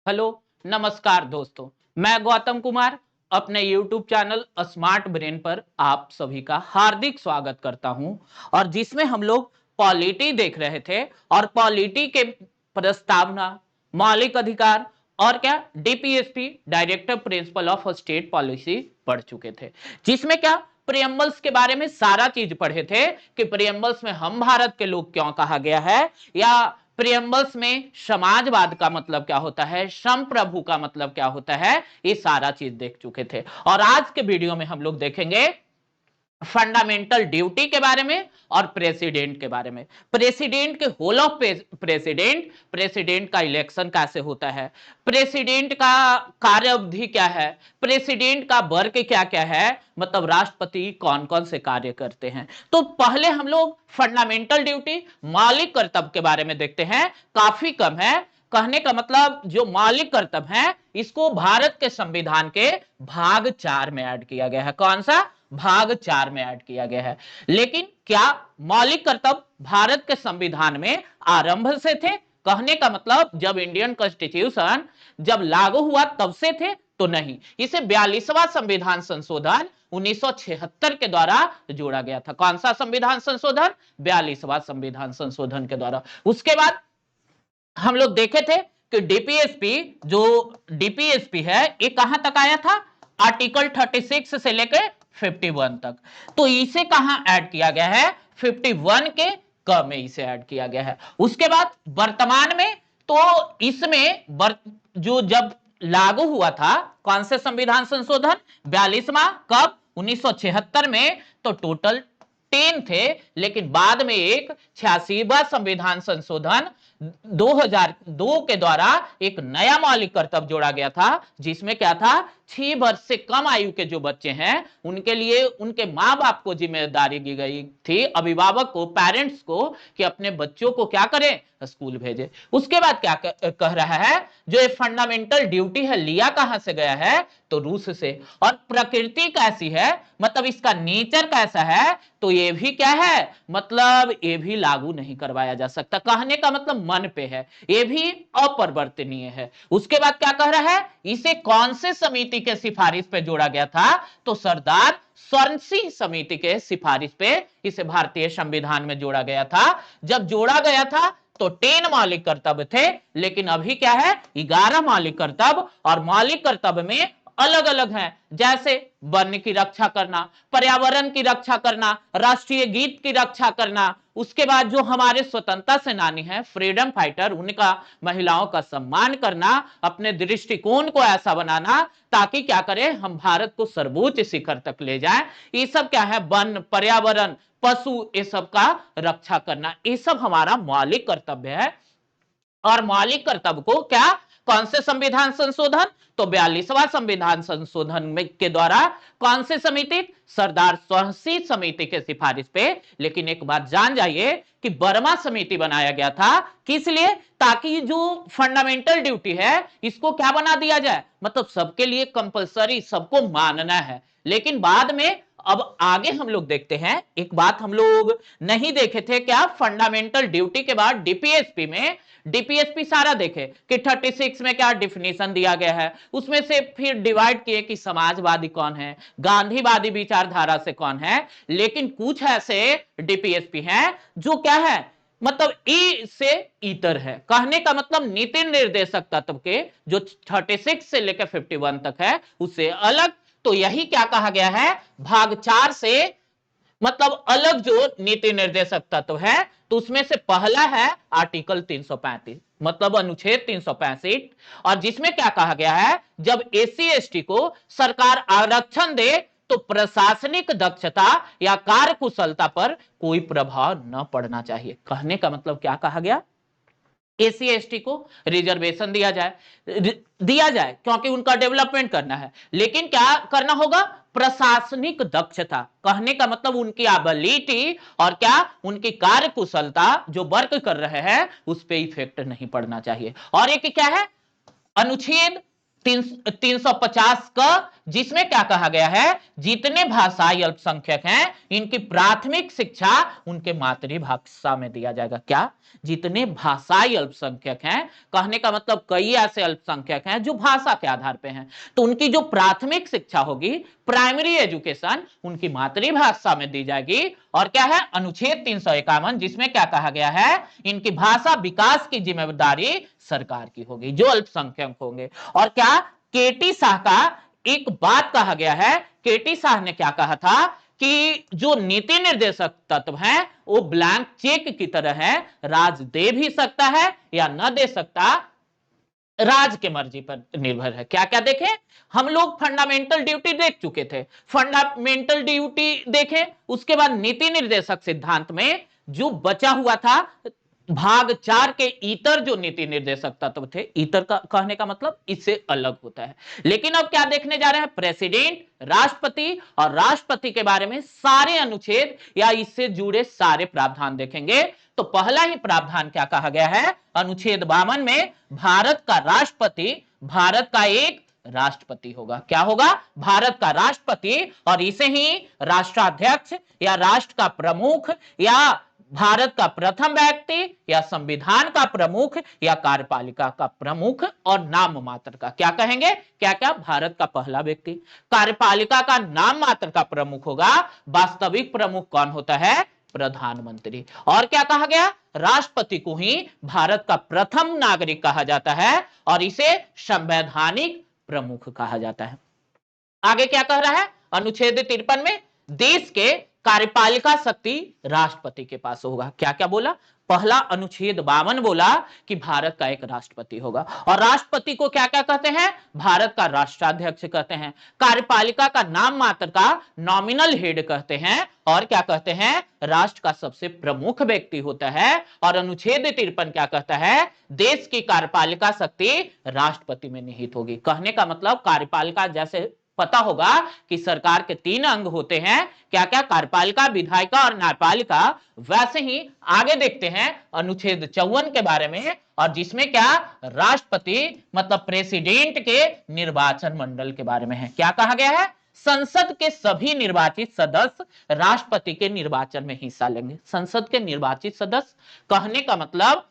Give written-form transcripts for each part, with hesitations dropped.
Hello, नमस्कार दोस्तों। मैं गौतम कुमार अपने YouTube चैनल स्मार्ट ब्रेन पर आप सभी का हार्दिक स्वागत करता हूं और जिसमें हम लोग पॉलिटी देख रहे थे और पॉलिटी के प्रस्तावना, मौलिक अधिकार और क्या DPSP directive principle of state policy पढ़ चुके थे, जिसमें क्या प्रियम्बल्स के बारे में सारा चीज पढ़े थे कि प्रियम्बल्स में हम भारत के लोग क्यों कहा गया है, या प्रियम्बल्स में समाजवाद का मतलब क्या होता है, संप्रभु का मतलब क्या होता है, ये सारा चीज देख चुके थे। और आज के वीडियो में हम लोग देखेंगे फंडामेंटल ड्यूटी के बारे में और प्रेसिडेंट के बारे में। प्रेसिडेंट के होल ऑफ प्रेसिडेंट, प्रेसिडेंट का इलेक्शन कैसे होता है, प्रेसिडेंट का कार्य अवधि क्या है, प्रेसिडेंट का वर्ग क्या क्या है, मतलब राष्ट्रपति कौन कौन से कार्य करते हैं। तो पहले हम लोग फंडामेंटल ड्यूटी, मौलिक कर्तव्य के बारे में देखते हैं। काफी कम है, कहने का मतलब जो मौलिक कर्तव्य है इसको भारत के संविधान के भाग 4 में ऐड किया गया है। कौन सा भाग 4 में ऐड किया गया है। लेकिन क्या मौलिक कर्तव्य भारत के संविधान में आरंभ से थे? कहने का मतलब जब इंडियन कॉन्स्टिट्यूशन जब लागू हुआ तब से थे? तो नहीं, इसे 42वां संविधान संशोधन 1976 के द्वारा जोड़ा गया था। कौन सा संविधान संशोधन? 42वां संविधान संशोधन के द्वारा। उसके बाद हम लोग देखे थे कि डीपीएसपी, जो डीपीएसपी है ये कहां तक आया था? आर्टिकल 36 से लेकर 51 तक। तो इसे कहां ऐड किया गया है? 51 के क में इसे ऐड किया गया है। उसके बाद वर्तमान में तो इसमें जो जब लागू हुआ था कौन से संविधान संशोधन? 42वां। कब? 1976 में। तो टोटल 10 थे, लेकिन बाद में एक 86वां संविधान संशोधन 2002 के द्वारा एक नया मौलिक कर्तव्य जोड़ा गया था, जिसमें क्या था? 6 वर्ष से कम आयु के जो बच्चे हैं उनके लिए उनके मां बाप को जिम्मेदारी दी गई थी, अभिभावक को, पेरेंट्स को, कि अपने बच्चों को क्या करें? स्कूल भेजे। उसके बाद क्या कह रहा है? जो ये फंडामेंटल ड्यूटी है लिया कहां से गया है? तो रूस से। और प्रकृति कैसी है, मतलब इसका नेचर कैसा है? तो ये भी क्या है, मतलब ये भी लागू नहीं करवाया जा सकता। कहने का मतलब मन पे है, ये भी अपरिवर्तनीय है। उसके बाद क्या कह रहा है? इसे कौन से समिति के सिफारिश पे जोड़ा गया था? तो सरदार स्वर्ण सिंह समिति के सिफारिश पे इसे भारतीय संविधान में जोड़ा गया था। जब जोड़ा गया था तो 10 मौलिक कर्तव्य थे, लेकिन अभी क्या है? 11 मौलिक कर्तव्य। और मौलिक कर्तव्य में अलग अलग हैं, जैसे वन की रक्षा करना, पर्यावरण की रक्षा करना, राष्ट्रीय गीत की रक्षा करना। उसके बाद जो हमारे स्वतंत्रता सेनानी हैं, फ्रीडम फाइटर, उनका महिलाओं का सम्मान करना, अपने दृष्टिकोण को ऐसा बनाना ताकि क्या करें, हम भारत को सर्वोच्च शिखर तक ले जाएं। ये सब क्या है? वन, पर्यावरण, पशु, ये सब का रक्षा करना, ये सब हमारा मौलिक कर्तव्य है। और मौलिक कर्तव्य को क्या कौन से संविधान संशोधन? तो 42वां संविधान संशोधन में के द्वारा कौन से समिति? सरदार स्वर्ण सिंह समिति के सिफारिश पे। लेकिन एक बात जान जाइए कि बर्मा समिति बनाया गया था, किस लिए? ताकि जो फंडामेंटल ड्यूटी है इसको क्या बना दिया जाए, मतलब सबके लिए कंपलसरी, सबको मानना है। लेकिन बाद में अब आगे हम लोग देखते हैं, एक बात हम लोग नहीं देखे थे, क्या? फंडामेंटल ड्यूटी के बाद डीपीएसपी में, डीपीएसपी सारा देखे कि 36 में क्या डिफिनेशन दिया गया है, उसमें से फिर डिवाइड किए कि समाजवादी कौन है, गांधीवादी विचारधारा से कौन है। लेकिन कुछ ऐसे डीपीएसपी हैं जो क्या है, मतलब ई से इतर है। कहने का मतलब नीति निर्देशक तत्व के जो 36 से लेकर 51 तक है उससे अलग। तो यही क्या कहा गया है? भाग 4 से मतलब अलग जो नीति निर्देशक तत्व है, तो उसमें से पहला है आर्टिकल 335, मतलब अनुच्छेद 365। और जिसमें क्या कहा गया है? जब एससी एसटी को सरकार आरक्षण दे तो प्रशासनिक दक्षता या कार्यकुशलता पर कोई प्रभाव न पड़ना चाहिए। कहने का मतलब क्या कहा गया? एससी एसटी को रिजर्वेशन दिया जाए क्योंकि उनका डेवलपमेंट करना है, लेकिन क्या करना होगा? प्रशासनिक दक्षता। कहने का मतलब उनकी एबिलिटी और क्या उनकी कार्यकुशलता जो वर्क कर रहे हैं उस पर इफेक्ट नहीं पड़ना चाहिए। और एक क्या है? अनुच्छेद 350 का जिसमें क्या कहा गया है, जितने भाषाई अल्पसंख्यक हैं इनकी प्राथमिक शिक्षा उनके मातृभाषा में दिया जाएगा। क्या? जितने भाषाई अल्पसंख्यक हैं, कहने का मतलब कई ऐसे अल्पसंख्यक हैं जो भाषा के आधार पे हैं, तो उनकी जो प्राथमिक शिक्षा होगी, प्राइमरी एजुकेशन, उनकी मातृभाषा में दी जाएगी। और क्या है, अनुच्छेद 351, जिसमें क्या कहा गया है, इनकी भाषा विकास की जिम्मेदारी सरकार की होगी, जो अल्पसंख्यक होंगे। और क्या, केटी शाह का एक बात कहा गया है, केटी शाह ने क्या कहा था कि जो नीति निर्देशक तत्व हैं वो ब्लैंक चेक की तरह है, राज दे भी सकता है या न दे सकता, राज के मर्जी पर निर्भर है। क्या क्या देखें, हम लोग फंडामेंटल ड्यूटी देख चुके थे, फंडामेंटल ड्यूटी देखें, उसके बाद नीति निर्देशक सिद्धांत में जो बचा हुआ था भाग 4 के इतर जो नीति निर्देशक तत्व थे, इतर का कहने का मतलब इससे अलग होता है। लेकिन अब क्या देखने जा रहे हैं, प्रेसिडेंट, राष्ट्रपति और राष्ट्रपति के बारे में सारे अनुच्छेद या इससे जुड़े सारे प्रावधान देखेंगे। तो पहला ही प्रावधान क्या कहा गया है, अनुच्छेद 52 में भारत का राष्ट्रपति भारत का एक राष्ट्रपति होगा। क्या होगा, भारत का राष्ट्रपति, और इसे ही राष्ट्राध्यक्ष या राष्ट्र का प्रमुख या भारत का प्रथम व्यक्ति या संविधान का प्रमुख या कार्यपालिका का प्रमुख और नाम मात्र का क्या कहेंगे, क्या क्या, भारत का पहला व्यक्ति, कार्यपालिका का नाम मात्र का प्रमुख होगा, वास्तविक प्रमुख कौन होता है, प्रधानमंत्री। और क्या कहा गया, राष्ट्रपति को ही भारत का प्रथम नागरिक कहा जाता है और इसे संवैधानिक प्रमुख कहा जाता है। आगे क्या कह रहा है, अनुच्छेद 53 में देश के कार्यपालिका शक्ति राष्ट्रपति के पास होगा। क्या क्या बोला, पहला अनुच्छेद 52 बोला कि भारत का एक राष्ट्रपति होगा, और राष्ट्रपति को क्या क्या कहते हैं, भारत का राष्ट्राध्यक्ष कहते हैं, कार्यपालिका का नाम मात्र का नॉमिनल हेड कहते हैं, और क्या कहते हैं, राष्ट्र का सबसे प्रमुख व्यक्ति होता है। और अनुच्छेद 53 क्या कहता है, देश की कार्यपालिका शक्ति राष्ट्रपति में निहित होगी। कहने का मतलब कार्यपालिका, जैसे पता होगा कि सरकार के 3 अंग होते हैं, क्या क्या, कार्यपालिका, विधायिका और न्यायपालिका, वैसे ही आगे देखते हैं अनुच्छेद 54 के बारे में, और जिसमें क्या, राष्ट्रपति मतलब प्रेसिडेंट के निर्वाचन मंडल के बारे में है। क्या कहा गया है, संसद के सभी निर्वाचित सदस्य राष्ट्रपति के निर्वाचन में हिस्सा लेंगे। संसद के निर्वाचित सदस्य कहने का मतलब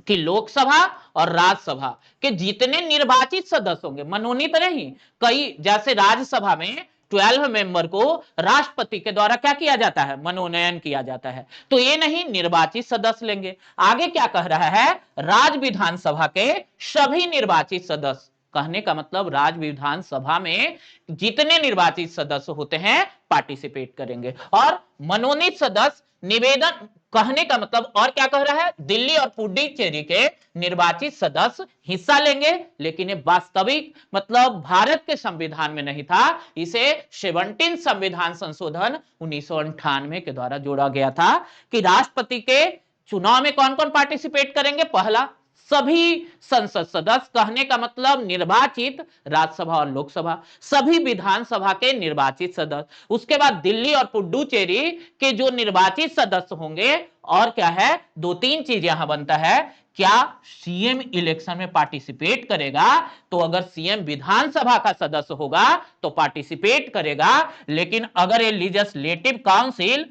कि लोकसभा और राज्यसभा के जितने निर्वाचित सदस्य होंगे, मनोनीत नहीं, कई जैसे राज्यसभा में 12 मेंबर को राष्ट्रपति के द्वारा क्या किया जाता है, मनोनयन किया जाता है, तो ये नहीं, निर्वाचित सदस्य लेंगे। आगे क्या कह रहा है, राज्य विधानसभा के सभी निर्वाचित सदस्य, कहने का मतलब राज्य विधानसभा में जितने निर्वाचित सदस्य होते हैं पार्टिसिपेट करेंगे, और मनोनीत सदस्य निवेदन, कहने का मतलब, और क्या कह रहा है, दिल्ली और पुडुचेरी के निर्वाचित सदस्य हिस्सा लेंगे, लेकिन ये वास्तविक मतलब भारत के संविधान में नहीं था, इसे 17 संविधान संशोधन 1998 के द्वारा जोड़ा गया था कि राष्ट्रपति के चुनाव में कौन कौन पार्टिसिपेट करेंगे, पहला सभी संसद सदस्य, कहने का मतलब निर्वाचित राज्यसभा और लोकसभा, सभी विधानसभा के निर्वाचित सदस्य, उसके बाद दिल्ली और पुडुचेरी के जो निर्वाचित सदस्य होंगे, और क्या है, 2-3 चीज यहां बनता है, क्या सीएम इलेक्शन में पार्टिसिपेट करेगा, तो अगर सीएम विधानसभा का सदस्य होगा तो पार्टिसिपेट करेगा, लेकिन अगर ये लेजिस्लेटिव काउंसिल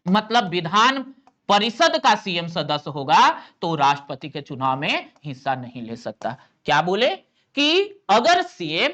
मतलब विधान परिषद का सीएम सदस्य होगा तो राष्ट्रपति के चुनाव में हिस्सा नहीं ले सकता। क्या बोले कि अगर सीएम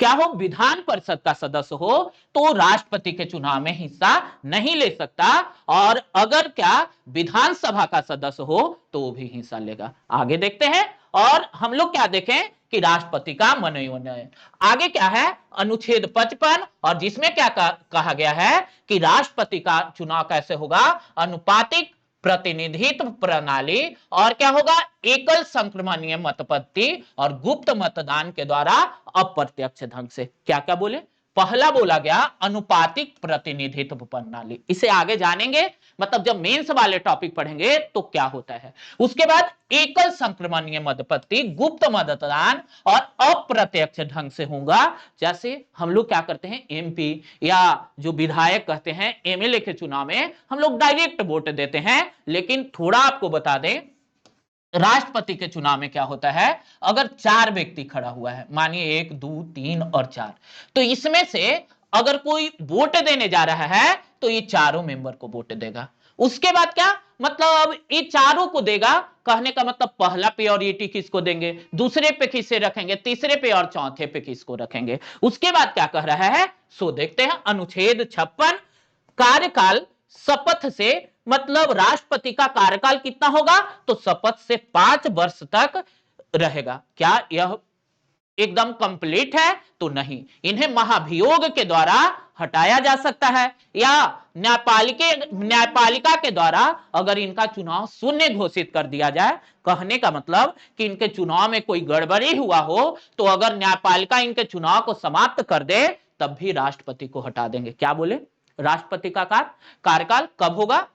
क्या हो, विधान परिषद का सदस्य हो तो राष्ट्रपति के चुनाव में हिस्सा नहीं ले सकता, और अगर क्या विधानसभा का सदस्य हो तो वो भी हिस्सा लेगा। आगे देखते हैं, और हम लोग क्या देखें कि राष्ट्रपति का मनोनयन। आगे क्या है, अनुच्छेद 55, और जिसमें क्या कहा गया है कि राष्ट्रपति का चुनाव कैसे होगा, अनुपातिक प्रतिनिधित्व प्रणाली, और क्या होगा, एकल संक्रमणीय मतपत्ति और गुप्त मतदान के द्वारा अप्रत्यक्ष ढंग से। क्या क्या बोले, पहला बोला गया अनुपातिक प्रतिनिधित्व प्रणाली, इसे आगे जानेंगे, मतलब जब मेंस वाले टॉपिक पढ़ेंगे तो क्या होता है। उसके बाद एकल संक्रमणीय मतपत्ति, गुप्त मतदान और अप्रत्यक्ष ढंग से होगा। जैसे हम लोग क्या करते हैं, एमपी या जो विधायक कहते हैं, एमएलए के चुनाव में हम लोग डायरेक्ट वोट देते हैं, लेकिन थोड़ा आपको बता दें, राष्ट्रपति के चुनाव में क्या होता है, अगर 4 व्यक्ति खड़ा हुआ है, मानिए 1 2 3 और 4, तो इसमें से अगर कोई वोट देने जा रहा है तो ये चारों मेंबर को वोट देगा। उसके बाद क्या मतलब, अब ये चारों को देगा, कहने का मतलब पहला प्रायोरिटी किसको देंगे, दूसरे पे किसे रखेंगे, तीसरे पे और चौथे पे किसको रखेंगे। उसके बाद क्या कह रहा है, सो देखते हैं। अनुच्छेद 56, कार्यकाल शपथ से मतलब राष्ट्रपति का कार्यकाल कितना होगा, तो शपथ से 5 वर्ष तक रहेगा। क्या यह एकदम कंप्लीट है, तो नहीं। इन्हें महाभियोग के द्वारा हटाया जा सकता है, या न्यायपालिका के द्वारा अगर इनका चुनाव शून्य घोषित कर दिया जाए, कहने का मतलब कि इनके चुनाव में कोई गड़बड़ी हुआ हो, तो अगर न्यायपालिका इनके चुनाव को समाप्त कर दे तब भी राष्ट्रपति को हटा देंगे। क्या बोले, राष्ट्रपति का कार्यकाल कब होगा,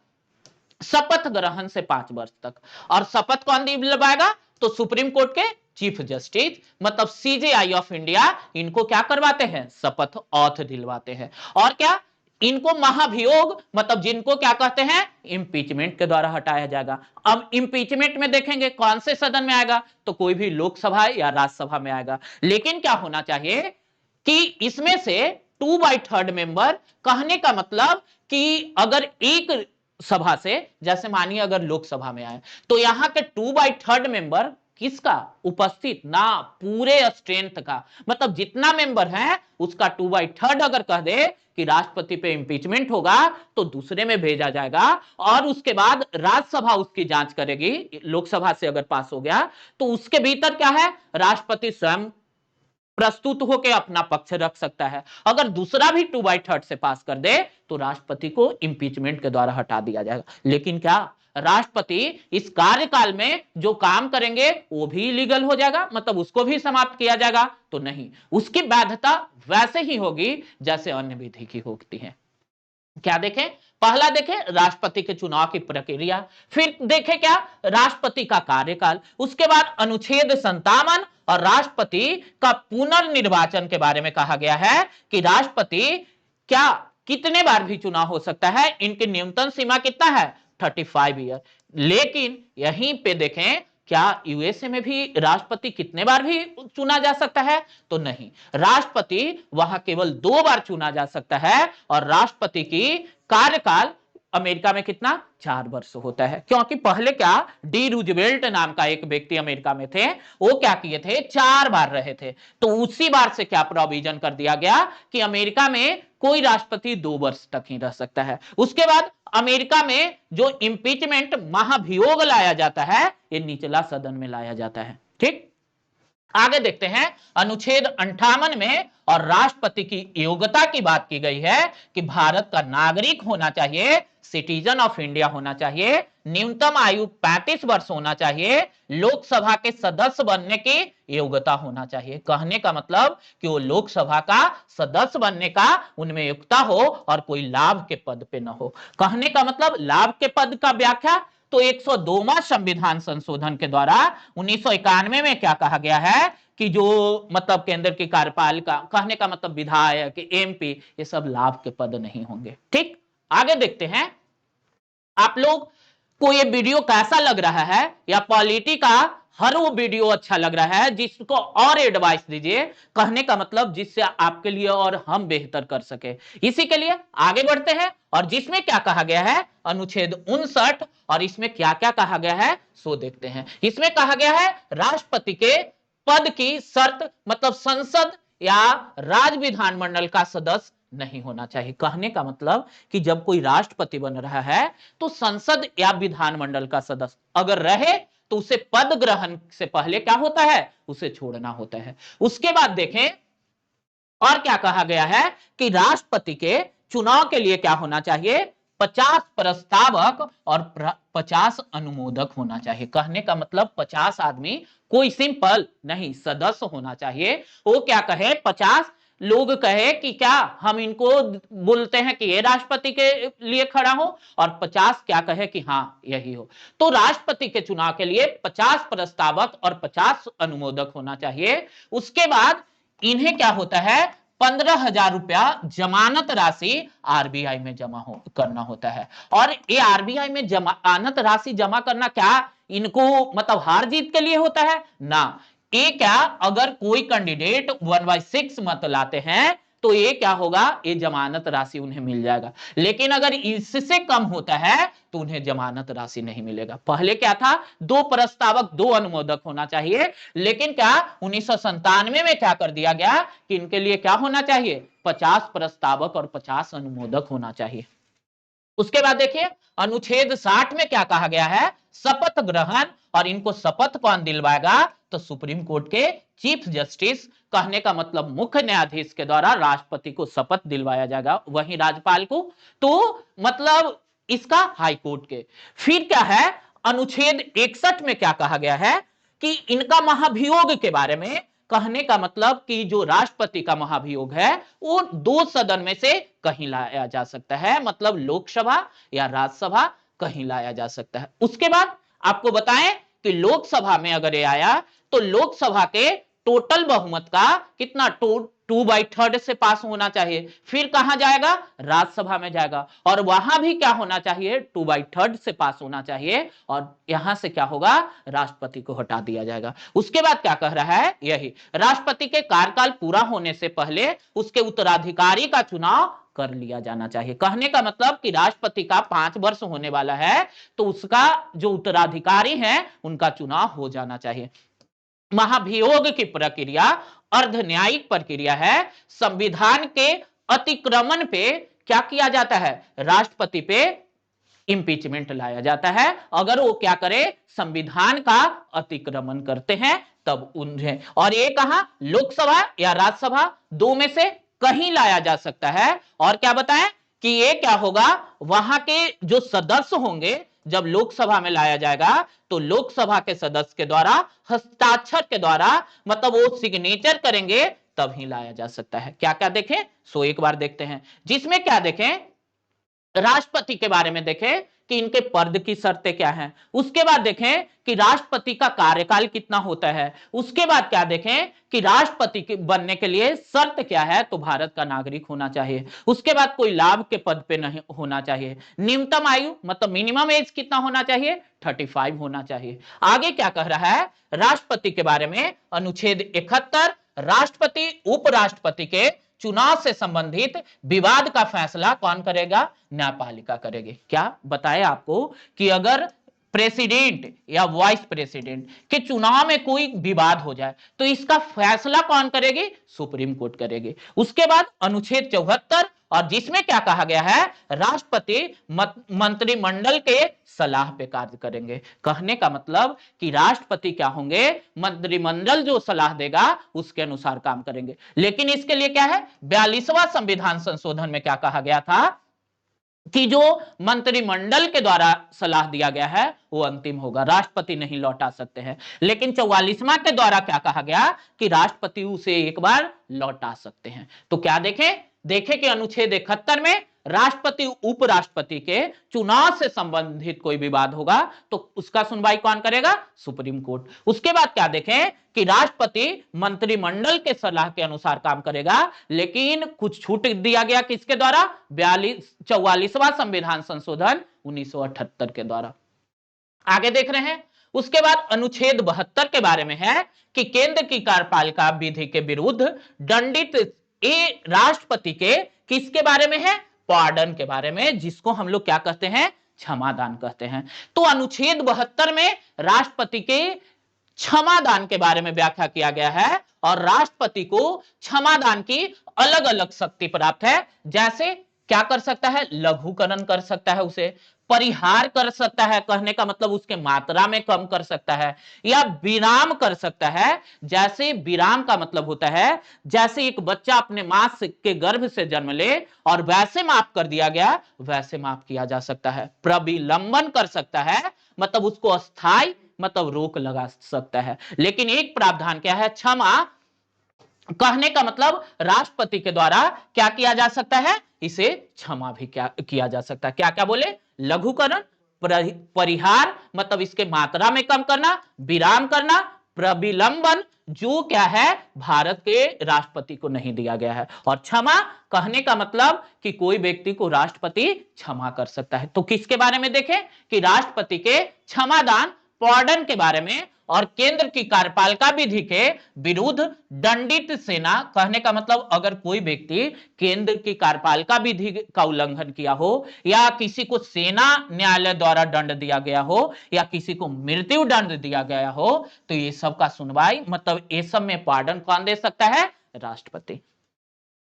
शपथ ग्रहण से 5 वर्ष तक। और शपथ कौन दिलवाएगा, तो सुप्रीम कोर्ट के चीफ जस्टिस मतलब सीजेआई ऑफ इंडिया इनको क्या करवाते हैं, शपथ ऑथ दिलवाते हैं। और क्या, इनको महाभियोग मतलब जिनको क्या कहते हैं, इंपीचमेंट के द्वारा हटाया जाएगा। अब इंपीचमेंट में देखेंगे कौन से सदन में आएगा, तो कोई भी लोकसभा या राज्यसभा में आएगा। लेकिन क्या होना चाहिए कि इसमें से 2/3 मेंबर, कहने का मतलब कि अगर एक सभा से, जैसे मानिए अगर लोकसभा में आए, तो यहां के 2/3 मेंबर किसका उपस्थित ना, पूरे स्ट्रेंथ का, मतलब जितना मेंबर है उसका 2/3 अगर कह दे कि राष्ट्रपति पे इंपीचमेंट होगा, तो दूसरे में भेजा जाएगा और उसके बाद राज्यसभा उसकी जांच करेगी। लोकसभा से अगर पास हो गया तो उसके भीतर क्या है, राष्ट्रपति स्वयं प्रस्तुत होकर अपना पक्ष रख सकता है। अगर दूसरा भी 2/3 से पास कर दे तो राष्ट्रपति को इंपीचमेंट के द्वारा हटा दिया जाएगा। लेकिन क्या राष्ट्रपति इस कार्यकाल में जो काम करेंगे वो भी लीगल हो जाएगा, मतलब उसको भी समाप्त किया जाएगा, तो नहीं, उसकी वैधता वैसे ही होगी जैसे अन्य विधि की होती है। क्या देखें, पहला देखें राष्ट्रपति के चुनाव की प्रक्रिया, फिर देखें क्या, राष्ट्रपति का कार्यकाल, उसके बाद अनुच्छेद 57 और राष्ट्रपति का पुनर्निर्वाचन के बारे में कहा गया है कि राष्ट्रपति क्या कितने बार भी चुनाव हो सकता है, इनकी न्यूनतम सीमा कितना है, 35 ईयर। लेकिन यहीं पे देखें, क्या यूएसए में भी राष्ट्रपति कितने बार भी चुना जा सकता है, तो नहीं, राष्ट्रपति वहां केवल 2 बार चुना जा सकता है। और राष्ट्रपति की कार्यकाल अमेरिका में कितना, 4 वर्ष होता है, क्योंकि पहले क्या, डी रूजवेल्ट नाम का एक व्यक्ति अमेरिका में थे, वो क्या किए थे, 4 बार रहे थे। तो उसी बार से क्या प्रोविजन कर दिया गया कि अमेरिका में कोई राष्ट्रपति 2 वर्ष तक ही रह सकता है। उसके बाद अमेरिका में जो इंपीचमेंट महाभियोग लाया जाता है, ये निचला सदन में लाया जाता है। ठीक, आगे देखते हैं। अनुच्छेद 58 में और राष्ट्रपति की योग्यता की बात की गई है कि भारत का नागरिक होना चाहिए, सिटीजन ऑफ इंडिया होना चाहिए, न्यूनतम आयु 35 वर्ष होना चाहिए, लोकसभा के सदस्य बनने की योग्यता होना चाहिए। कहने का मतलब कि वो लोकसभा का सदस्य बनने का उनमें योग्यता हो और कोई लाभ के पद पे न हो। कहने का मतलब लाभ के पद का व्याख्या, तो 102वां संविधान संशोधन के द्वारा 1991 में क्या कहा गया है कि जो मतलब केंद्र की कार्यपालिका, कहने का मतलब विधायक, एमपी, ये सब लाभ के पद नहीं होंगे। ठीक, आगे देखते हैं। आप लोग को ये वीडियो कैसा लग रहा है, या पॉलिटी का हर वो वीडियो अच्छा लग रहा है जिसको और एडवाइस दीजिए, कहने का मतलब जिससे आपके लिए और हम बेहतर कर सके। इसी के लिए आगे बढ़ते हैं, और जिसमें क्या कहा गया है, अनुच्छेद 59, और इसमें क्या क्या कहा गया है सो देखते हैं। इसमें कहा गया है राष्ट्रपति के पद की शर्त मतलब संसद या राज्य विधानमंडल का सदस्य नहीं होना चाहिए। कहने का मतलब कि जब कोई राष्ट्रपति बन रहा है तो संसद या विधानमंडल का सदस्य अगर रहे तो उसे पद ग्रहण से पहले क्या होता है, उसे छोड़ना होता है। उसके बाद देखें और क्या कहा गया है कि राष्ट्रपति के चुनाव के लिए क्या होना चाहिए, 50 प्रस्तावक और 50 अनुमोदक होना चाहिए। कहने का मतलब 50 आदमी, कोई सिंपल नहीं, सदस्य होना चाहिए। वो क्या कहे, 50 लोग कहे कि क्या हम इनको बोलते हैं कि ये राष्ट्रपति के लिए खड़ा हो, और 50 क्या कहे कि हाँ यही हो। तो राष्ट्रपति के चुनाव के लिए 50 प्रस्तावक और 50 अनुमोदक होना चाहिए। उसके बाद इन्हें क्या होता है, 15,000 रुपया जमानत राशि आरबीआई में जमा करना होता है। और ये आरबीआई में जमानत राशि जमा करना क्या, इनको मतलब हार जीत के लिए होता है ना। ये क्या, अगर कोई कैंडिडेट 1/6 मत लाते हैं तो ये क्या होगा, ये जमानत राशि उन्हें मिल जाएगा। लेकिन अगर इससे कम होता है तो उन्हें जमानत राशि नहीं मिलेगा। पहले क्या था, 2 प्रस्तावक 2 अनुमोदक होना चाहिए, लेकिन क्या 1997 में क्या कर दिया गया कि इनके लिए क्या होना चाहिए, 50 प्रस्तावक और 50 अनुमोदक होना चाहिए। उसके बाद देखिए अनुच्छेद 60 में क्या कहा गया है, शपथ ग्रहण, और इनको शपथ कौन दिलवाएगा, तो सुप्रीम कोर्ट के चीफ जस्टिस, कहने का मतलब मुख्य न्यायाधीश के द्वारा राष्ट्रपति को शपथ दिलवाया जाएगा, वहीं राज्यपाल को तो मतलब इसका हाई कोर्ट के। फिर क्या है, अनुच्छेद 61 में क्या कहा गया है कि इनका महाभियोग के बारे में, कहने का मतलब कि जो राष्ट्रपति का महाभियोग है वो 2 सदन में से कहीं लाया जा सकता है, मतलब लोकसभा या राज्यसभा कहीं लाया जा सकता है। उसके बाद आपको बताएं कि लोकसभा में अगर ये आया तो लोकसभा के टोटल बहुमत का कितना, 2/3 से पास होना चाहिए। फिर कहां जाएगा, राज्यसभा में जाएगा, और वहां भी क्या होना चाहिए, 2/3 से पास होना चाहिए, और यहां से क्या होगा, राष्ट्रपति को हटा दिया जाएगा। उसके बाद क्या कह रहा है, यही राष्ट्रपति के कार्यकाल पूरा होने से पहले उसके उत्तराधिकारी का चुनाव कर लिया जाना चाहिए। कहने का मतलब कि राष्ट्रपति का 5 वर्ष होने वाला है तो उसका जो उत्तराधिकारी है उनका चुनाव हो जाना चाहिए। महाभियोग की प्रक्रिया अर्ध न्यायिक प्रक्रिया है। संविधान के अतिक्रमण पे क्या किया जाता है, राष्ट्रपति पे इंपीचमेंट लाया जाता है। अगर वो क्या करे, संविधान का अतिक्रमण करते हैं तब उन्हें, और ये कहा लोकसभा या राज्यसभा 2 में से कहीं लाया जा सकता है। और क्या बताएं कि ये क्या होगा, वहां के जो सदस्य होंगे, जब लोकसभा में लाया जाएगा तो लोकसभा के सदस्य के द्वारा हस्ताक्षर के द्वारा, मतलब वो सिग्नेचर करेंगे तब ही लाया जा सकता है। क्या क्या देखें, सो एक बार देखते हैं, जिसमें क्या देखें, राष्ट्रपति के बारे में देखें कि इनके पद की शर्तें क्या हैं। उसके बाद देखें कि राष्ट्रपति का कार्यकाल कितना होता है। उसके बाद क्या देखें कि राष्ट्रपति के बनने के लिए शर्त क्या है, तो भारत का नागरिक होना चाहिए। उसके बाद कोई लाभ के पद पे नहीं होना चाहिए। न्यूनतम आयु मतलब मिनिमम एज कितना होना चाहिए, 35 होना चाहिए। आगे क्या कह रहा है राष्ट्रपति के बारे में, अनुच्छेद 71, राष्ट्रपति उपराष्ट्रपति के चुनाव से संबंधित विवाद का फैसला कौन करेगा, न्यायपालिका करेगी। क्या बताया आपको कि अगर प्रेसिडेंट या वाइस प्रेसिडेंट के चुनाव में कोई विवाद हो जाए तो इसका फैसला कौन करेगी, सुप्रीम कोर्ट करेगी। उसके बाद अनुच्छेद 74, और जिसमें क्या कहा गया है, राष्ट्रपति मंत्रिमंडल के सलाह पे कार्य करेंगे। कहने का मतलब कि राष्ट्रपति क्या होंगे, मंत्रिमंडल जो सलाह देगा उसके अनुसार काम करेंगे। लेकिन इसके लिए क्या है, 42वां संविधान संशोधन में क्या कहा गया था कि जो मंत्रिमंडल के द्वारा सलाह दिया गया है वो अंतिम होगा, राष्ट्रपति नहीं लौटा सकते हैं। लेकिन 44वां के द्वारा क्या कहा गया कि राष्ट्रपति उसे एक बार लौटा सकते हैं। तो क्या देखें कि अनुच्छेद 71 में राष्ट्रपति उपराष्ट्रपति के चुनाव से संबंधित कोई विवाद होगा तो उसका सुनवाई कौन करेगा, सुप्रीम कोर्ट। उसके बाद क्या देखें कि राष्ट्रपति मंत्रिमंडल के सलाह के अनुसार काम करेगा, लेकिन कुछ छूट दिया गया किसके द्वारा, 44वां संविधान संशोधन 1978 के द्वारा। आगे देख रहे हैं। उसके बाद अनुच्छेद 72 के बारे में है कि केंद्र की कार्यपालिका विधि के विरुद्ध दंडित, ये राष्ट्रपति के किसके बारे में है, पार्डन के बारे में, जिसको हम लोग क्या कहते हैं, क्षमादान कहते हैं। तो अनुच्छेद 72 में राष्ट्रपति के क्षमादान के बारे में व्याख्या किया गया है, और राष्ट्रपति को क्षमादान की अलग अलग शक्ति प्राप्त है। जैसे क्या कर सकता है, लघुकरण कर सकता है, उसे परिहार कर सकता है, कहने का मतलब उसके मात्रा में कम कर सकता है, या विराम कर सकता है। जैसे विराम का मतलब होता है जैसे एक बच्चा अपने मां के गर्भ से जन्म ले और वैसे माफ कर दिया गया, वैसे माफ किया जा सकता है। प्रविलंबन कर सकता है, मतलब उसको अस्थाई मतलब रोक लगा सकता है। लेकिन एक प्रावधान क्या है, क्षमा, कहने का मतलब राष्ट्रपति के द्वारा क्या किया जा सकता है, इसे क्षमा भी क्या किया जा सकता है। क्या क्या बोले, लघुकरण, परिहार मतलब इसके मात्रा में कम करना, विराम करना, प्रविलंबन जो क्या है भारत के राष्ट्रपति को नहीं दिया गया है, और क्षमा कहने का मतलब कि कोई व्यक्ति को राष्ट्रपति क्षमा कर सकता है। तो किसके बारे में देखें कि राष्ट्रपति के क्षमादान पॉर्डन के बारे में और केंद्र की कार्यपालिका विधि के विरुद्ध दंडित सेना, कहने का मतलब अगर कोई व्यक्ति केंद्र की कार्यपालिका विधि का उल्लंघन किया हो या किसी को सेना न्यायालय द्वारा दंड दिया गया हो या किसी को मृत्यु दंड दिया गया हो, तो ये सब का सुनवाई मतलब ये सब में पॉर्डन कौन दे सकता है? राष्ट्रपति।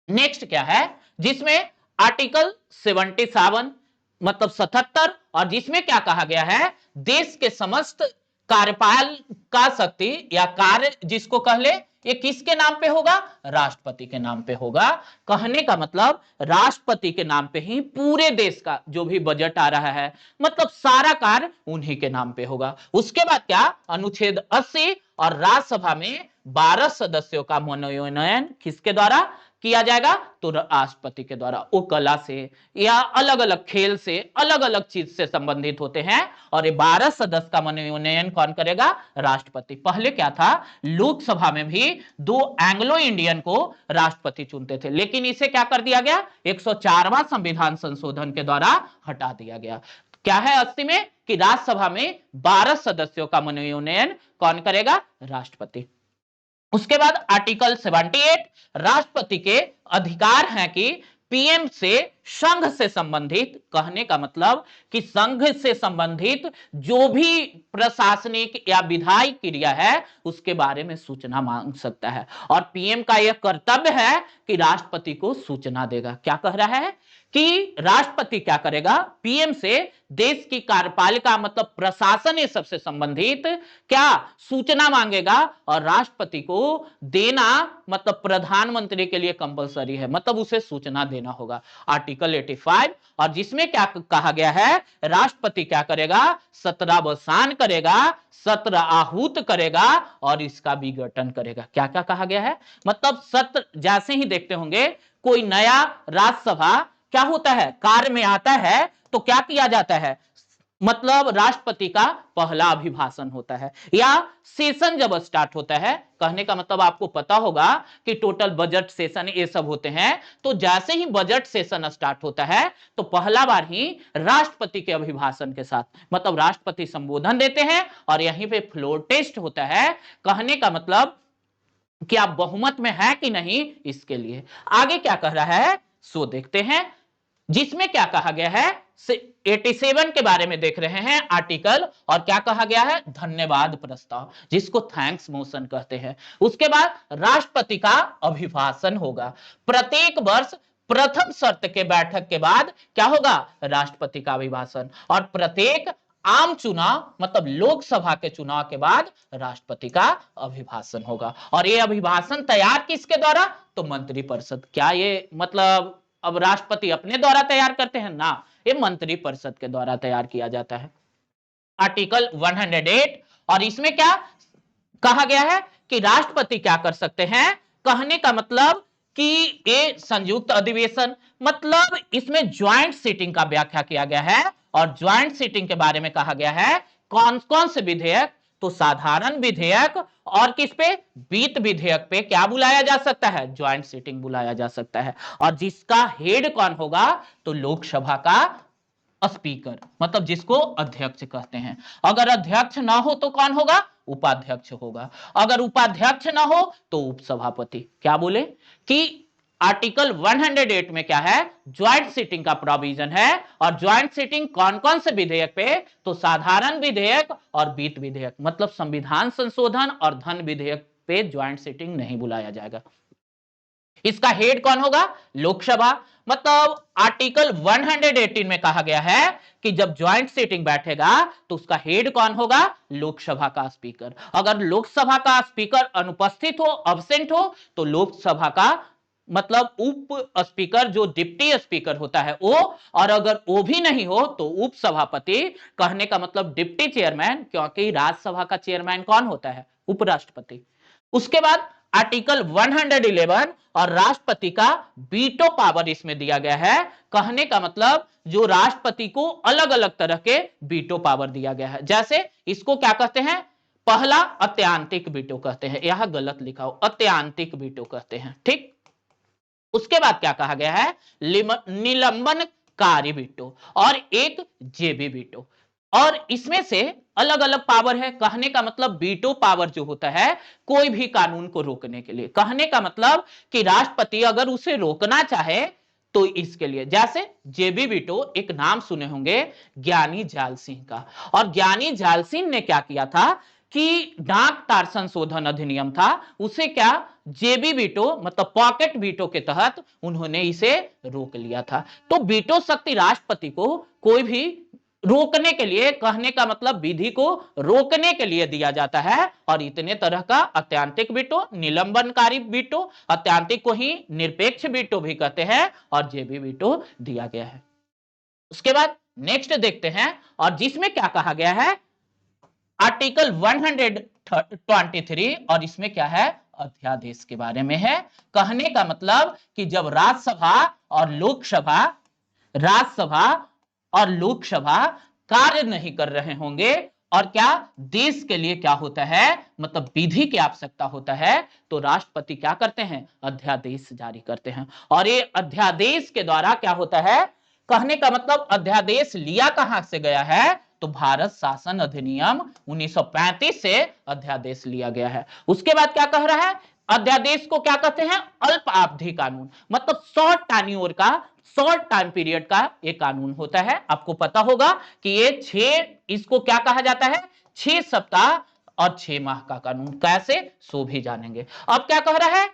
नेक्स्ट क्या है, जिसमें आर्टिकल 77 मतलब 77, और जिसमें क्या कहा गया है, देश के समस्त कार्यपाल का शक्ति या कार्य जिसको कह ले, ये किसके नाम पे होगा? राष्ट्रपति के नाम पे होगा। कहने का मतलब राष्ट्रपति के नाम पे ही पूरे देश का जो भी बजट आ रहा है मतलब सारा कार्य उन्हीं के नाम पे होगा। उसके बाद क्या, अनुच्छेद 80 और राज्यसभा में 12 सदस्यों का मनोनयन किसके द्वारा किया जाएगा? तो राष्ट्रपति के द्वारा। वो कला से या अलग अलग खेल से अलग अलग चीज से संबंधित होते हैं, और ये 12 सदस्य का मनोनयन कौन करेगा? राष्ट्रपति। पहले क्या था, लोकसभा में भी 2 एंग्लो इंडियन को राष्ट्रपति चुनते थे, लेकिन इसे क्या कर दिया गया? 104वां संविधान संशोधन के द्वारा हटा दिया गया। क्या है 80 में कि राज्यसभा में 12 सदस्यों का मनोनयन कौन करेगा? राष्ट्रपति। उसके बाद आर्टिकल 78, राष्ट्रपति के अधिकार हैं कि पीएम से संघ से संबंधित, कहने का मतलब कि संघ से संबंधित जो भी प्रशासनिक या विधायी क्रिया है उसके बारे में सूचना मांग सकता है, और पीएम का यह कर्तव्य है कि राष्ट्रपति को सूचना देगा। क्या कह रहा है कि राष्ट्रपति क्या करेगा? पीएम से देश की कार्यपालिका मतलब प्रशासन ये सबसे संबंधित क्या सूचना मांगेगा, और राष्ट्रपति को देना मतलब प्रधानमंत्री के लिए कंपलसरी है, मतलब उसे सूचना देना होगा। आर्टिकल 85, और जिसमें क्या कहा गया है, राष्ट्रपति क्या करेगा? सत्रावसान करेगा, सत्र आहूत करेगा और इसका विघटन करेगा। क्या क्या कहा गया है? मतलब सत्र जैसे ही देखते होंगे कोई नया राज्यसभा क्या होता है, कार्य में आता है, तो क्या किया जाता है, मतलब राष्ट्रपति का पहला अभिभाषण होता है, या सेशन जब स्टार्ट होता है, कहने का मतलब आपको पता होगा कि टोटल बजट सेशन ये सब होते हैं, तो जैसे ही बजट सेशन स्टार्ट होता है तो पहला बार ही राष्ट्रपति के अभिभाषण के साथ मतलब राष्ट्रपति संबोधन देते हैं, और यहीं पे फ्लोर टेस्ट होता है, कहने का मतलब कि आप बहुमत में है कि नहीं, इसके लिए। आगे क्या कह रहा है सो देखते हैं, जिसमें क्या कहा गया है, 87 के बारे में देख रहे हैं आर्टिकल, और क्या कहा गया है? धन्यवाद प्रस्ताव, जिसको थैंक्स मोशन कहते हैं। उसके बाद राष्ट्रपति का अभिभाषण होगा प्रत्येक वर्ष, प्रथम शर्त के बैठक के बाद क्या होगा? राष्ट्रपति का अभिभाषण, और प्रत्येक आम चुनाव मतलब लोकसभा के चुनाव के बाद राष्ट्रपति का अभिभाषण होगा। और ये अभिभाषण तैयार किसके द्वारा? तो मंत्रिपरिषद। क्या ये मतलब अब राष्ट्रपति अपने द्वारा तैयार करते हैं ना, ये मंत्रिपरिषद के द्वारा तैयार किया जाता है। आर्टिकल 108, और इसमें क्या कहा गया है कि राष्ट्रपति क्या कर सकते हैं, कहने का मतलब कि ये संयुक्त अधिवेशन मतलब इसमें ज्वाइंट सीटिंग का व्याख्या किया गया है, और ज्वाइंट सीटिंग के बारे में कहा गया है कौन कौन से विधेयक, तो साधारण विधेयक और किस पे? वित्त विधेयक पे क्या बुलाया जा सकता है? ज्वाइंट सीटिंग बुलाया जा सकता है। और जिसका हेड कौन होगा? तो लोकसभा का स्पीकर मतलब जिसको अध्यक्ष कहते हैं। अगर अध्यक्ष ना हो तो कौन होगा? उपाध्यक्ष होगा। अगर उपाध्यक्ष ना हो तो उपसभापति। क्या बोले कि आर्टिकल 108 में क्या है? ज्वाइंट सीटिंग का प्रोविजन है, और ज्वाइंट सीटिंग कौन कौन से विधेयक पे? तो साधारण विधेयक और वित्त विधेयक मतलब संविधान संशोधन और धन विधेयक पे ज्वाइंट सीटिंग नहीं बुलाया जाएगा। इसका हेड कौन होगा? लोकसभा। मतलब आर्टिकल 118 में कहा गया है कि जब ज्वाइंट सीटिंग बैठेगा तो उसका हेड कौन होगा? लोकसभा का स्पीकर। अगर लोकसभा का स्पीकर अनुपस्थित हो, अब्सेंट हो, तो लोकसभा का मतलब उप स्पीकर जो डिप्टी स्पीकर होता है वो, और अगर वो भी नहीं हो तो उपसभापति, कहने का मतलब डिप्टी चेयरमैन, क्योंकि राज्यसभा का चेयरमैन कौन होता है? उपराष्ट्रपति। उसके बाद आर्टिकल 111, और राष्ट्रपति का वीटो पावर इसमें दिया गया है, कहने का मतलब जो राष्ट्रपति को अलग अलग तरह के वीटो पावर दिया गया है। जैसे इसको क्या कहते हैं? पहला अत्यांतिक वीटो कहते हैं, यह गलत लिखा हो, अत्यांतिक वीटो कहते हैं, ठीक। उसके बाद क्या कहा गया है? निलंबन कार्य वीटो और एक जेबी वीटो। और इसमें से अलग अलग पावर है। कहने का मतलब वीटो पावर जो होता है कोई भी कानून को रोकने के लिए, कहने का मतलब कि राष्ट्रपति अगर उसे रोकना चाहे तो इसके लिए, जैसे जेबी वीटो, एक नाम सुने होंगे ज्ञानी जाल सिंह का। और ज्ञानी जाल सिंह ने क्या किया था कि डाक तार संशोधन अधिनियम था, उसे क्या जेबी वीटो मतलब पॉकेट वीटो के तहत उन्होंने इसे रोक लिया था। तो वीटो शक्ति राष्ट्रपति को कोई भी रोकने के लिए, कहने का मतलब विधि को रोकने के लिए दिया जाता है। और इतने तरह का अत्यंतिक वीटो, निलंबनकारी वीटो, अत्यंतिक को ही निरपेक्ष वीटो भी कहते हैं, और जेबी वीटो दिया गया है। उसके बाद नेक्स्ट देखते हैं, और जिसमें क्या कहा गया है आर्टिकल 123, और इसमें क्या है अध्यादेश के बारे में है। कहने का मतलब कि जब राज्यसभा और लोकसभा कार्य नहीं कर रहे होंगे, और क्या देश के लिए क्या होता है मतलब विधि की आवश्यकता होता है, तो राष्ट्रपति क्या करते हैं अध्यादेश जारी करते हैं। और ये अध्यादेश के द्वारा क्या होता है, कहने का मतलब अध्यादेश लिया कहां से गया है, तो भारत शासन अधिनियम 1935 से अध्यादेश लिया गया है। उसके बाद क्या कह रहा है, अध्यादेश को क्या कहते हैं अल्प अवधि कानून, मतलब शॉर्ट टाइम पीरियड का एक कानून होता है। आपको पता होगा कि इसको क्या कहा जाता है 6 सप्ताह और 6 माह का कानून। कैसे, सो भी जानेंगे। अब क्या कह रहा है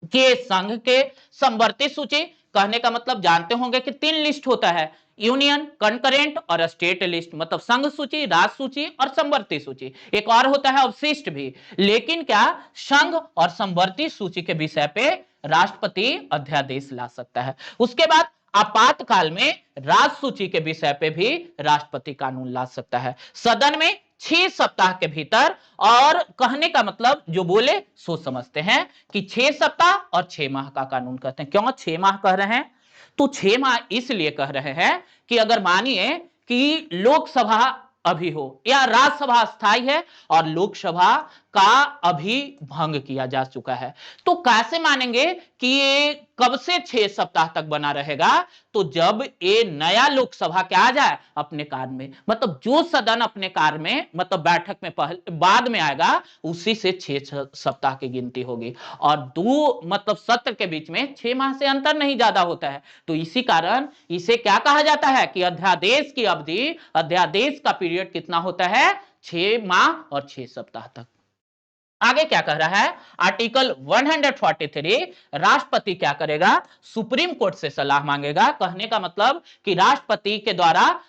कि संघ के समवर्ती सूची, कहने का मतलब जानते होंगे कि 3 लिस्ट होता है, यूनियन, कंकरेंट और स्टेट लिस्ट, मतलब संघ सूची, राज्य सूची और समवर्ती सूची। एक और होता है अवशिष्ट भी। लेकिन क्या संघ और समवर्ती सूची के विषय पे राष्ट्रपति अध्यादेश ला सकता है। उसके बाद आपातकाल में राज्य सूची के विषय पे भी राष्ट्रपति कानून ला सकता है सदन में 6 सप्ताह के भीतर। और कहने का मतलब जो बोले सो समझते हैं कि 6 सप्ताह और 6 माह का कानून कहते हैं। क्यों 6 माह कह रहे हैं, तो 6 माह इसलिए कह रहे हैं कि अगर मानिए कि लोकसभा अभी हो या राज्यसभा अस्थायी है और लोकसभा का अभी भंग किया जा चुका है, तो कैसे मानेंगे कि ये कब से 6 सप्ताह तक बना रहेगा, तो जब ये नया लोकसभा क्या आ जाए अपने कार्य में, मतलब जो सदन अपने कार्य में मतलब बैठक में बाद में आएगा उसी से 6 सप्ताह की गिनती होगी। और दो मतलब सत्र के बीच में 6 माह से अंतर नहीं ज्यादा होता है, तो इसी कारण इसे क्या कहा जाता है कि अध्यादेश की अवधि, अध्यादेश का पीरियड कितना होता है 6 माह और 6 सप्ताह तक। आगे क्या कह रहा है आर्टिकल 143, राष्ट्रपति क्या करेगा सुप्रीम कोर्ट से सलाह मांगेगा। कहने का मतलब कि राष्ट्रपति के द्वारा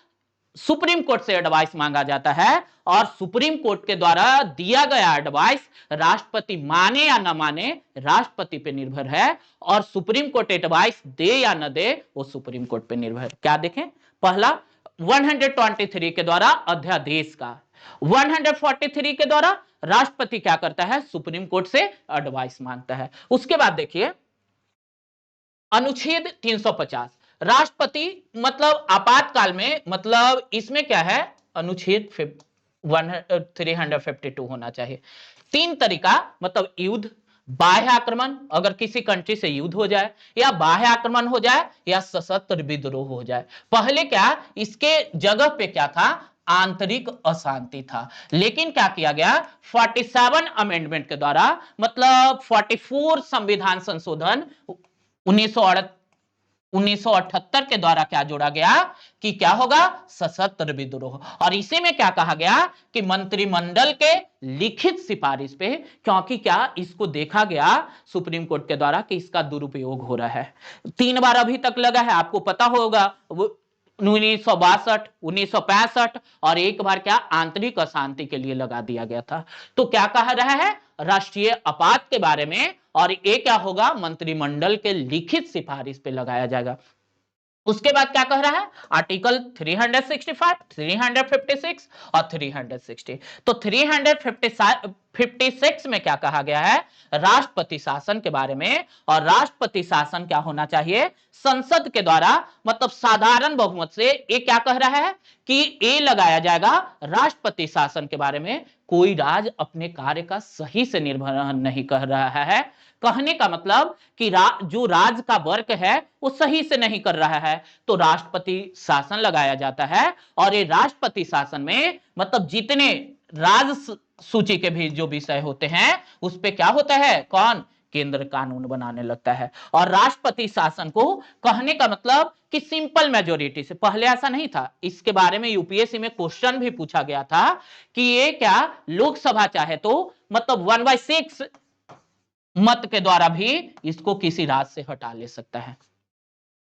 सुप्रीम कोर्ट से एडवाइस मांगा जाता है, और सुप्रीम कोर्ट के द्वारा दिया गया एडवाइस राष्ट्रपति माने या न माने राष्ट्रपति पे निर्भर है, और सुप्रीम कोर्ट एडवाइस दे या न दे वो सुप्रीम कोर्ट पे निर्भर है। क्या देखें, पहला 123 के द्वारा अध्यादेश का, 143 के द्वारा राष्ट्रपति क्या करता है सुप्रीम कोर्ट से एडवाइस मांगता है। उसके बाद देखिए अनुच्छेद 350, राष्ट्रपति मतलब आपातकाल में, मतलब इसमें क्या है अनुच्छेद 352 होना चाहिए। 3 तरीका, मतलब युद्ध, बाह्य आक्रमण, अगर किसी कंट्री से युद्ध हो जाए या बाह्य आक्रमण हो जाए या सशस्त्र विद्रोह हो जाए। पहले क्या इसके जगह पे क्या था आंतरिक अशांति था, लेकिन क्या किया गया 47 अमेंडमेंट के द्वारा, मतलब 44 संविधान संशोधन 1978 के द्वारा क्या जोड़ा गया कि क्या होगा सशस्त्र विद्रोह। और इसी में क्या कहा गया कि मंत्रिमंडल के लिखित सिफारिश पे, क्योंकि क्या इसको देखा गया सुप्रीम कोर्ट के द्वारा कि इसका दुरुपयोग हो रहा है। 3 बार अभी तक लगा है, आपको पता होगा, 1962, 1965 और एक बार क्या आंतरिक अशांति के लिए लगा दिया गया था। तो क्या कहा रहा है राष्ट्रीय आपात के बारे में, और ये क्या होगा मंत्रिमंडल के लिखित सिफारिश पे लगाया जाएगा। उसके बाद क्या कह रहा है आर्टिकल 365, 356 और 360। तो 356 में क्या कहा गया है राष्ट्रपति शासन के बारे में। और राष्ट्रपति शासन क्या होना चाहिए? संसद के द्वारा मतलब साधारण बहुमत से। ये क्या कह रहा है कि ये लगाया जाएगा राष्ट्रपति शासन के बारे में कोई राज्य अपने कार्य का सही से निर्वहन नहीं कर रहा है। कहने का मतलब कि जो राज्य का वर्क है वो सही से नहीं कर रहा है तो राष्ट्रपति शासन लगाया जाता है। और ये राष्ट्रपति शासन में मतलब जितने राज्य सूची के भी जो विषय होते हैं उस पे क्या होता है? कौन? केंद्र कानून बनाने लगता है। और राष्ट्रपति शासन को कहने का मतलब कि सिंपल मेजोरिटी से, पहले ऐसा नहीं था। इसके बारे में यूपीएससी में क्वेश्चन भी पूछा गया था कि ये क्या लोकसभा चाहे तो मतलब 1/6 मत के द्वारा भी इसको किसी राज्य से हटा ले सकता है।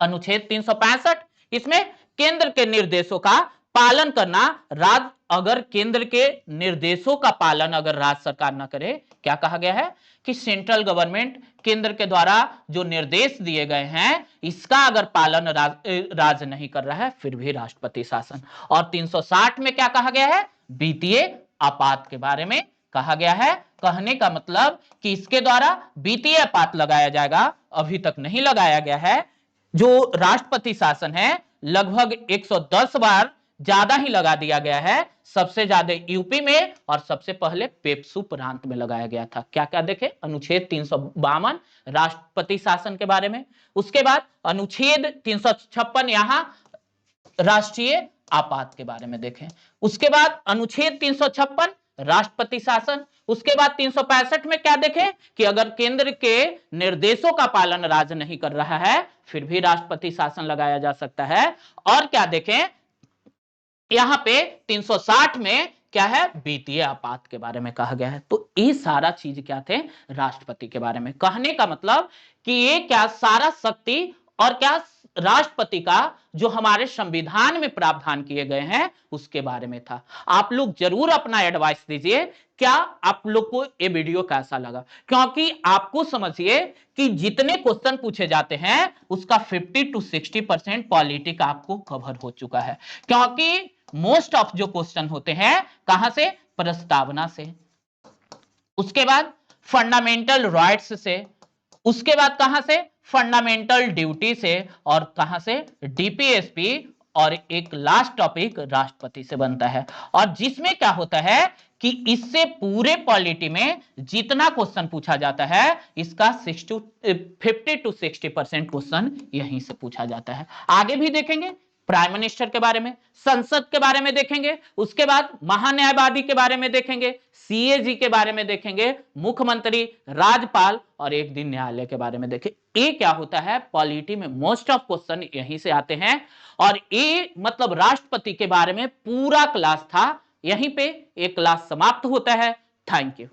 अनुच्छेद 365 इसमें केंद्र के निर्देशों का पालन करना, राज्य अगर केंद्र के निर्देशों का पालन अगर राज्य सरकार न करे, क्या कहा गया है कि सेंट्रल गवर्नमेंट केंद्र के द्वारा जो निर्देश दिए गए हैं इसका अगर पालन राज्य नहीं कर रहा है फिर भी राष्ट्रपति शासन। और 360 में क्या कहा गया है? वित्तीय आपात के बारे में कहा गया है। कहने का मतलब कि इसके द्वारा वित्तीय आपात लगाया जाएगा, अभी तक नहीं लगाया गया है। जो राष्ट्रपति शासन है लगभग 110 बार ज्यादा ही लगा दिया गया है, सबसे ज्यादा यूपी में और सबसे पहले पेप्सू प्रांत में लगाया गया था। क्या क्या देखे? अनुच्छेद 352 राष्ट्रपति शासन के बारे में, उसके बाद अनुच्छेद 356 यहां राष्ट्रीय आपात के बारे में देखें, उसके बाद अनुच्छेद 356 राष्ट्रपति शासन, उसके बाद 365 में क्या देखें कि अगर केंद्र के निर्देशों का पालन राज्य नहीं कर रहा है फिर भी राष्ट्रपति शासन लगाया जा सकता है। और क्या देखें यहां पे 360 में क्या है? वित्तीय आपात के बारे में कहा गया है। तो ये सारा चीज क्या थे? राष्ट्रपति के बारे में। कहने का मतलब कि ये क्या सारा शक्ति और क्या राष्ट्रपति का जो हमारे संविधान में प्रावधान किए गए हैं उसके बारे में था। आप लोग जरूर अपना एडवाइस दीजिए क्या आप लोग को ये वीडियो कैसा लगा, क्योंकि आपको समझिए कि जितने क्वेश्चन पूछे जाते हैं उसका 50 to 60% पॉलिटी का आपको कवर हो चुका है। क्योंकि मोस्ट ऑफ जो क्वेश्चन होते हैं कहां से? प्रस्तावना से, उसके बाद फंडामेंटल राइट्स से, उसके बाद कहां से? फंडामेंटल ड्यूटी से, और कहां से? डीपीएसपी, और एक लास्ट टॉपिक राष्ट्रपति से बनता है। और जिसमें क्या होता है कि इससे पूरे पॉलिटी में जितना क्वेश्चन पूछा जाता है इसका 50 to 60% क्वेश्चन यहीं से पूछा जाता है। आगे भी देखेंगे प्राइम मिनिस्टर के बारे में, संसद के बारे में देखेंगे, उसके बाद महान्यायवादी के बारे में देखेंगे, सीएजी के बारे में देखेंगे, मुख्यमंत्री, राज्यपाल, और एक दिन न्यायालय के बारे में देखें। ये क्या होता है? पॉलिटी में मोस्ट ऑफ क्वेश्चन यहीं से आते हैं। और ये मतलब राष्ट्रपति के बारे में पूरा क्लास था। यहीं पे एक क्लास समाप्त होता है। Thank you.